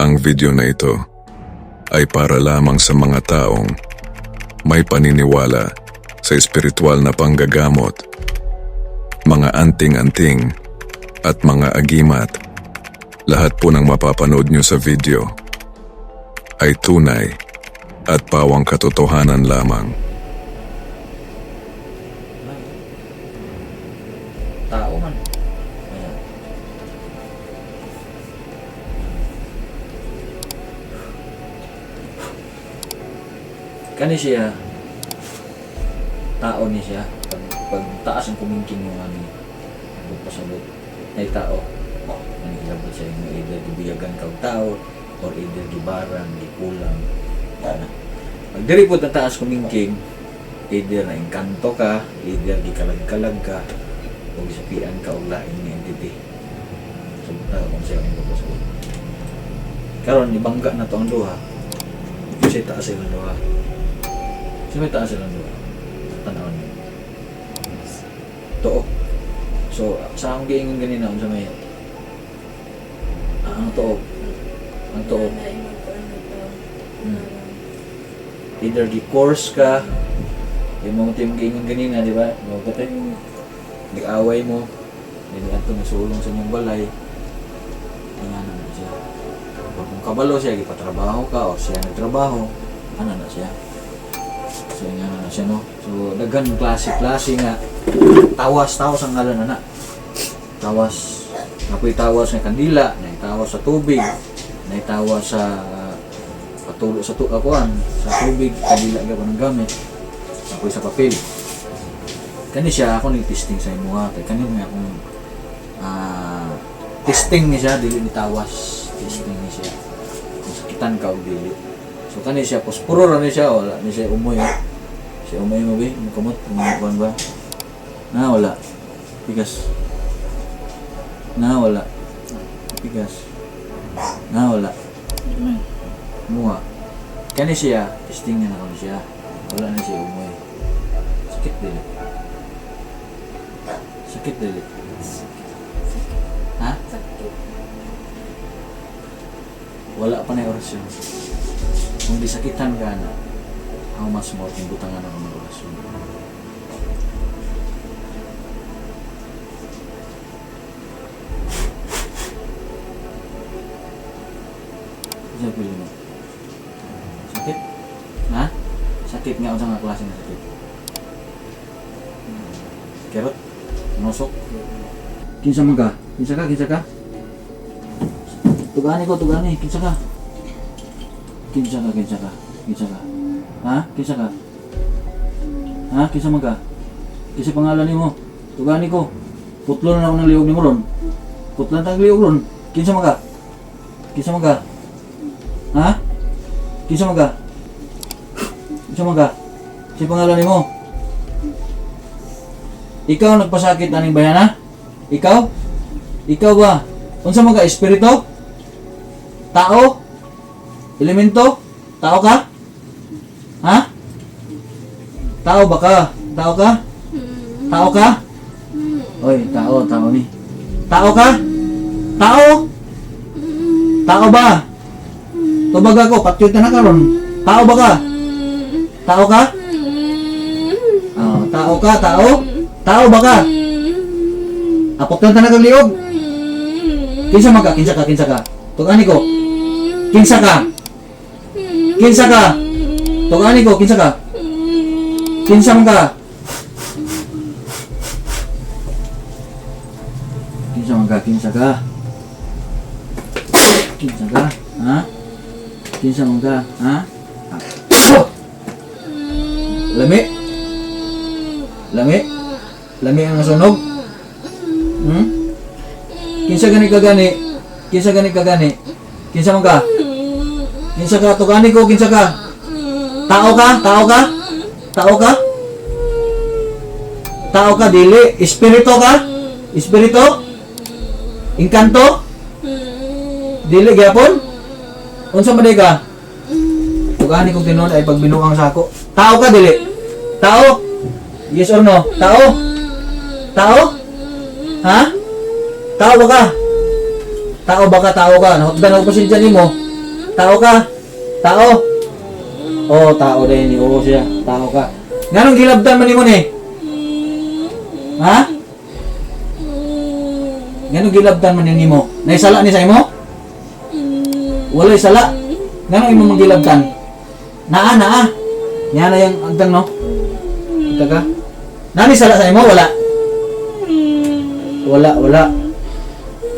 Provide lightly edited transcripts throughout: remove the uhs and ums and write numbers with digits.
Ang video na ito ay para lamang sa mga taong may paniniwala sa espiritual na panggagamot, mga anting-anting at mga agimat. Lahat po ng mapapanood nyo sa video ay tunay at pawang katotohanan lamang. Tao man. Ayan. Kani siya, tao ni siya. Pag taas ang kumingking yung ano, pagpasabot, ay tao. Ano ilabot siya yung either gibiyagan ka og tao, or either gibaran, gikulang. Yan. Pag diri po na taas kumingking, either na engkanto ka, either gikalag-kalag ka, o gisapian ka og lain nga entity. Sabot na kung siya ang pagpasabot. Karon ibangga na to ang duha. Kasi taas silang duha. Kasi may taas silang duha. Tanawan niyo. Too. So, sa akong giingon ganina sa may ang too. Ang too. Either di course ka, yung mga team giingon ganina, di ba? Mga kate, nag-away mo, hindi ato nasulong sa inyong balay. Ano na siya. Kung kabalo siya, ipatrabaho ka, o siya nagtrabaho, ano na siya. So, yan na siya, no? So, daghan klase-klase nga. Tawas ang ngalan na. Tawas. Apoy tawas ng kandila, naitawas sa tubig, naitawas sa patulo sa akuan, sa tubig, kandila ka pa ng gamit, apoy sa papel. Kani siya, ako nag-testing sa imo ha. Kani mo akong testing ni siya, dili ni tawas. Testing ni siya. Kung sakitan ka o dili. So, kani siya, pospuro ni siya, wala ni siya umoy. Siya umoy mo ba? Mukamot, umukuan ba? Na, wala. Pigas. Na, wala. Pigas. Na, wala. Muha. Kani siya, testing niya na kami siya. Wala na siya umoy. Sakit dili. Sakit dili. Ha? Sakit. Wala pa na orasyon. Kung di sakitan ka na, how much more kung butangan ako ng orasyon. Isa pili mo. Sakit? Ha? Sakit nga unsa nga klase ng sakit? Kerot? Nosok? Kinsa man ka? Kinsa ka? Tugani ko, kinsa ka? Kinsa ka? Ha? Kinsa ka? Ha? Kinsa man ka? Kinsa pangalan nimo? Tugani ko. Putlon na ako ng liog nimo ron. Putlan tang liog ron. Kinsa man ka? Ha? Kinsa man ka? Si pangalan nimo? Ikaw nagpasakit aning bayana? Ikaw ba? Unsa man ka? Espiritu? Tao? Elemento? Tao ka? Ha? Tao ba ka? Tao ka? Oy, tao ni. Tao ka? Tao ba? Tubag ako, patyot ka na karon. Tao ba ka? Tao ka? Oh, tao ka, tao? Tao ba ka? Apok ka na kang liog? Kinsa man ka? Tugani ko. Kinsa ka? Tugani ko, kinsa ka? Kinsa man ka? Ha? Kinsa man ka? Ha? Lami ang nasunog? Kinsa gani ka gani? Kinsa man ka? Tugani ko, kinsa ka? Tao ka, dili. Espiritu ka? Engkanto? Dili gyapon? Unsa man ka? Tugani ko tinuod ay pagbinuang sako. Tao ka dili? Tao? Yes or no? Tao? Ha? Tao ba ka? Nahutdan ako pasensya nimo. Tao ka? Tao? Oo, tao din. Oo siya. Tao ka. Nganong gilabdan man nimo ni? Ha? Nganong gilabdan man nimo? Naisala ni sa imo? Walay sala. Nganong imo magilabdan? Naa. Yan na yung agdang no? Ito ka? Nani sala sa imo? Wala. Wala.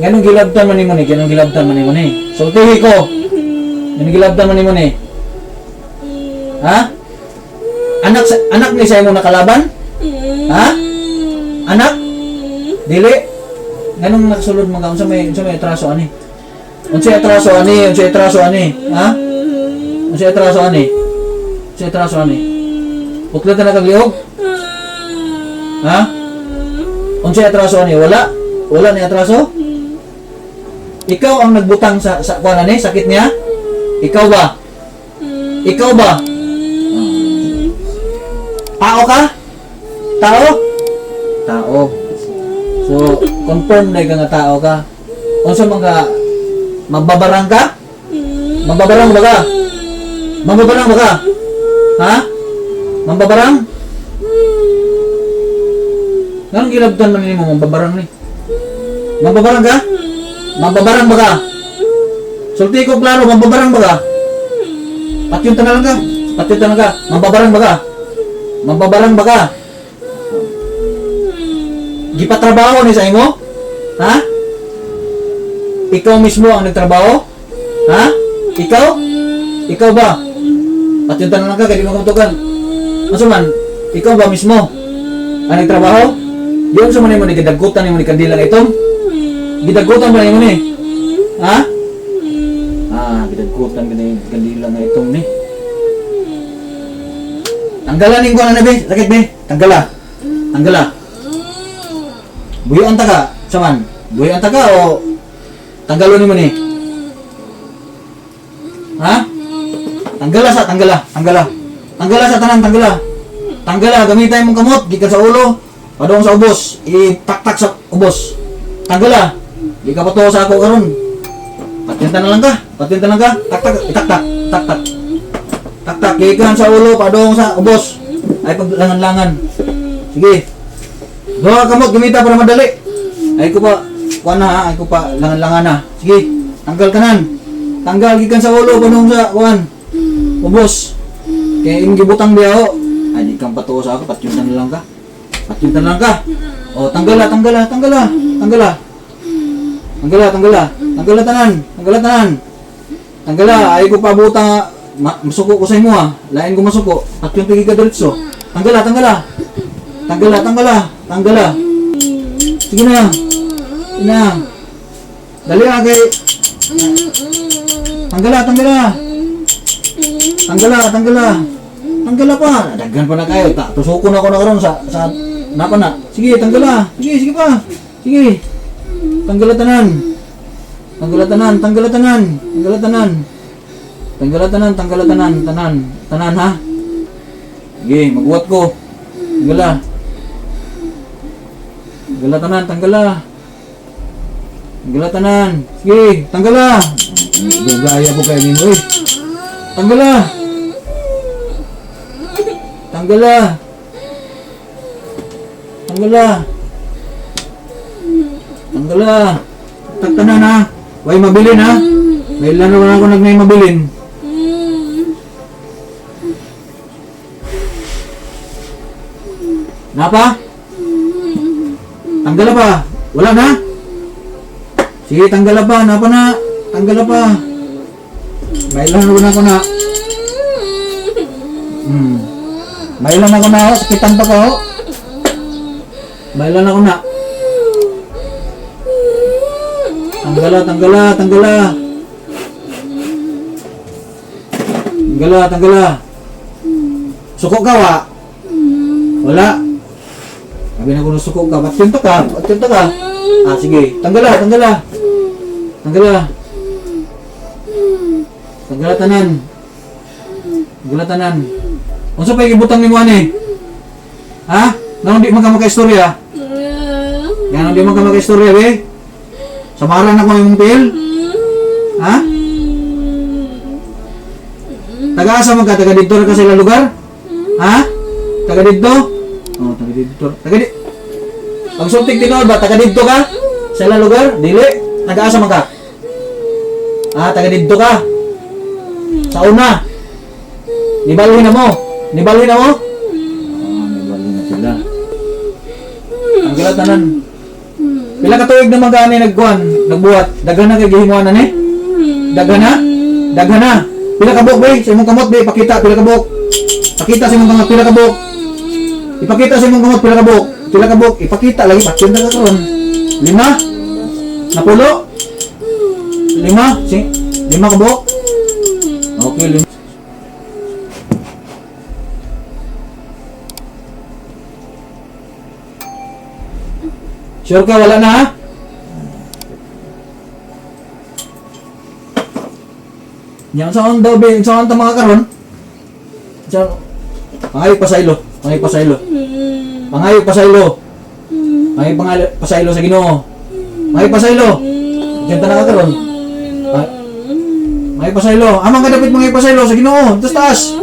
Nganong gilabdan man nimo ni? Nganong gilabdan man nimo ni? Sultihi ko. Nganong gilabdan man nimo ni? Ha? Anak ni sa imo nakalaban? Ha? Anak? Dili? Nganong nakasulod mga unsa may atraso ani? Unsay atraso ani? Ha? Unsay atraso ani? Putla ta nakagliog? Ha? Unsay atraso ani? Wala ni atraso? Ikaw ang nagbutang sa kuan ani, sakit niya? Ikaw ba? Tao ka? Tao. So, confirm na ka nga tao ka. Unsa man ka magbabarang ka? Magbabarang ba ka? Ha? Magbabarang? Nganong gilabdan man nimo magbabarang ni? Magbabarang ka? Magbabarang ba ka? Sulti ko klaro, magbabarang ba ka? Patyunta na lang ka. Magbabarang ba ka? Gipatrabaho ni sa imo? Ha? Ikaw mismo ang nagtrabaho? Ha? Ikaw ba? Patyunta na lang ka, kaya di mo kamutukan. Masuman, ikaw ba mismo ang nagtrabaho? Yung sa manay mo ni gidagutan ni mo ni kandilang itong? Gidagutan ba ni mo ni? Ha? Gidagutan ka ni kandilang itong ni. Tanggalan ko na be, sakit be. Tanggala. Buyon ta ka, saman. Buyon ta ka o tanggalon ni mo ni? Ha? Tanggala. Tanggala, gamitay mong kamot, gikan sa ulo, padong sa ubos, itaktak sa ubos. Tanggala. Di ka patuwa sa ako karon. Patinta na lang ka. Itaktak. Taktak, gikan sa ulo, padong sa ubos. Ay paglangan-langan. Sige. Doha kamot, gumita para madali. Ay ko pa langan-langan na. Sige, tanggal kanan. Tanggal gikan sa ulo, padong sa ubos. Kaya yung gibutang biya ho. Ay, di kang patuwa sa ako, patyuntan na lang ka. O, tanggala. Tanggala, ay ko pa butang, masuko ko sa imo ha. Lain ko masuko, patyuntan ka diretso. Tanggala. Sige na. Dali ka kay... Tanggala pa. Daghan pa na kayo. Tusuko na ako na karon sa napa na. Sige, tanggala. Sige pa. Sige. Tanggala tanan ha. Sige, magbuhat ko. Tanggala tanan. Sige, tanggala. Gaya ko kayo nimo eh. Tanggala. Taktanan ha. Way mabilin ha. May laro na ako nagnay mabilin. Napa? Tanggala pa. Wala na? Sige, tanggala pa. Napa na? Tanggala pa. May laro na ako na. Mailan ako na ho, sakitan pa ka ho. Mailan ako na. Tanggala. Suko ka wa? Wala. Sabi na ko na suko ka, patyunta ka. Sige, tanggala. Tanggala tanan. Unsa pa gibutang nimo ani? Ha? Nang di man ka makaistorya? Yan di man ka makaistorya be. Samaran ako imong pil? Ha? Taga-asa man ka? Taga dito ka sa ilang lugar? Ha? Taga dito? Oh, taga dito. Taga di... Pag sultik tinod ba? Taga dito ka? Sa ilang lugar? Dili? Taga-asa man ka? Ah, taga dito ka? Sa una? Nibalhin na mo? Nibalhin na mo? Ah, nibalhin na sila. Ang galat tanan. Pila ka tuig na magani nagbuhat. Daghan na kay gihimuan na ni? Daghan na? Daghan na. Pila ka buok, be? Sa imong kamot, be, pakita pila ka buok. Pakita sa imong kamot pila ka buok. Ipakita sa imong kamot pila ka buok. Pila ka buok, ipakita lagi pakyun ka karon. 5? Napulo? 5? 5 ka buok? Okay, 5. Sure ka, wala na ha? Yang saan daw be, saan ta mga karon? Saan? Pangayog pasaylo, pangayog pasaylo. Pangayog pasaylo. Pangayog pasaylo sa Ginoo. Pangayog pasaylo. Diyan ta na karon. Pangayog pasaylo. Amang ka dapat pangayog pasaylo sa Ginoo. Taas.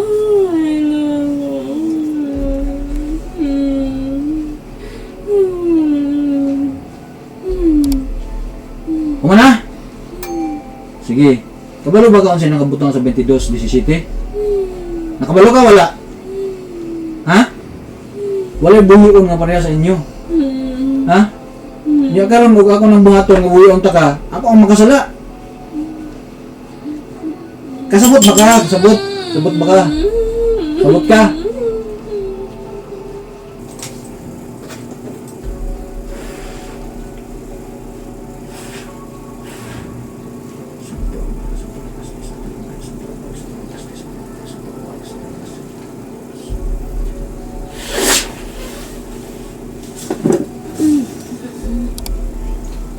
Kumana? Sige. Kabalo ba ka kung sino nakabutang sa 22-17? Nakabalo ka? Wala? Ha? Wala buhion nga pareha sa inyo? Ha? Diya karon kung ako nang buhaton nga buhion ta ka, ako ang makasala. Kasabot ba ka? Kasabot? Sabot ba ka? Sabot ka?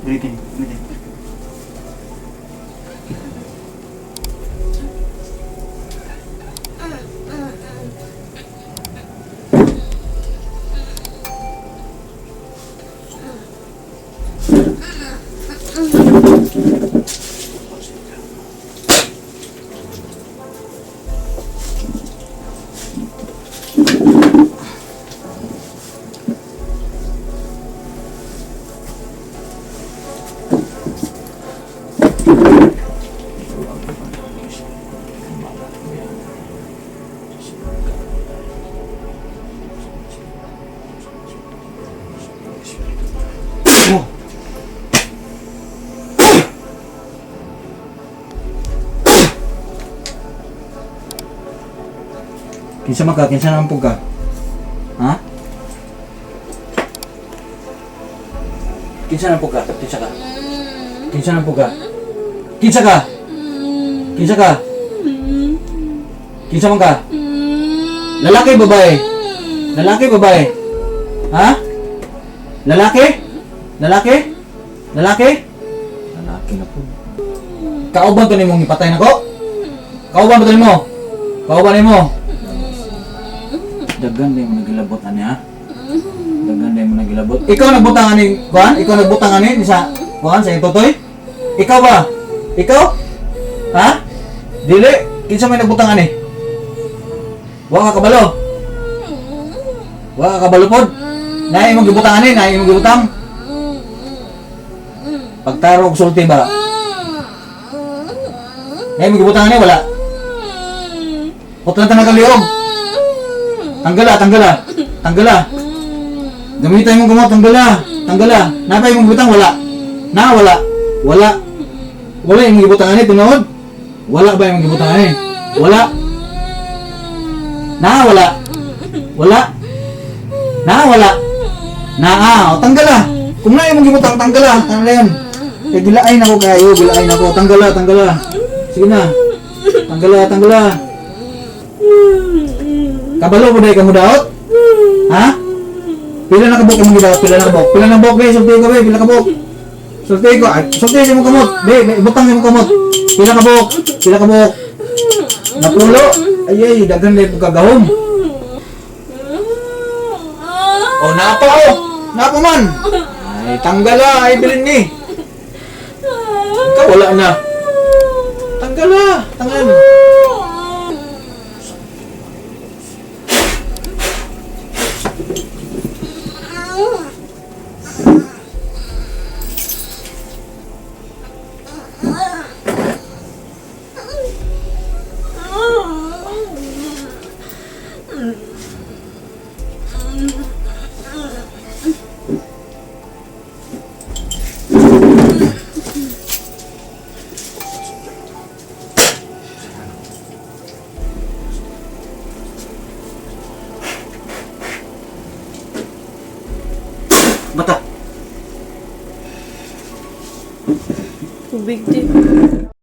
Breathing. Kinsa man ka? Kinsa naman po ka? Ha? Kinsa naman po ka? Kinsa ka? Kinsa naman po ka? Kinsa ka? Kinsa ka? Kinsa man ka? Lalaki, babae? Lalaki, babae? Ha? Lalaki? Lalaki? Lalaki? Lalaki na po. Kauban to nimong ipatay na ko? Kauban to nimo? Kauban nimo? Dagan din mo nagilabot ani ha? Dagan din mo nagilabot. Ikaw nagbutang ani, kuan? Ikaw nagbutang ani sa kuan sa itotoy? Ikaw ba? Ikaw? Ha? Dili, kinsa may nagbutang ani? Wa ka kabalo. Wa ka kabalo pod. Naay imong gibutang ani, naay imong gibutang. Pagtaro og sulti ba? Naay imong gibutang ani wala. Putlan ta nagaliog. Tanggala, tanggala. Tanggala. Gamitan mo gamot, tanggala. Tanggala. Napay mong butang wala. Na wala. Wala. Wala yung gibutang ani tunod. Wala ba yung gibutang ani? Wala. Na wala. Wala. Na wala. Na tanggala. Kung na yung gibutang tanggala, tanggala yan. Kaya gilaay na ko kayo, gilaay na ko. Tanggala, tanggala. Sige na. Tanggala, tanggala. Kabalo mo dahil ka mo daot? Ha? Pila na kabok yung gidaot? Pila na kabok? Pila na kabok, be? Sulti ko, be? Pila kabok? Sulti ko. Ay, sulti sa mong kamot. Be, ibutang sa mong kamot. Pila kabok? Pila kabok? Napulo? Ay, dagan na yung kagahom. O, napa o! Napa man! Ay, tanggala! Ay, bilin ni! Ikaw, wala na. Tanggala! Tangan! Mata! Tubig di.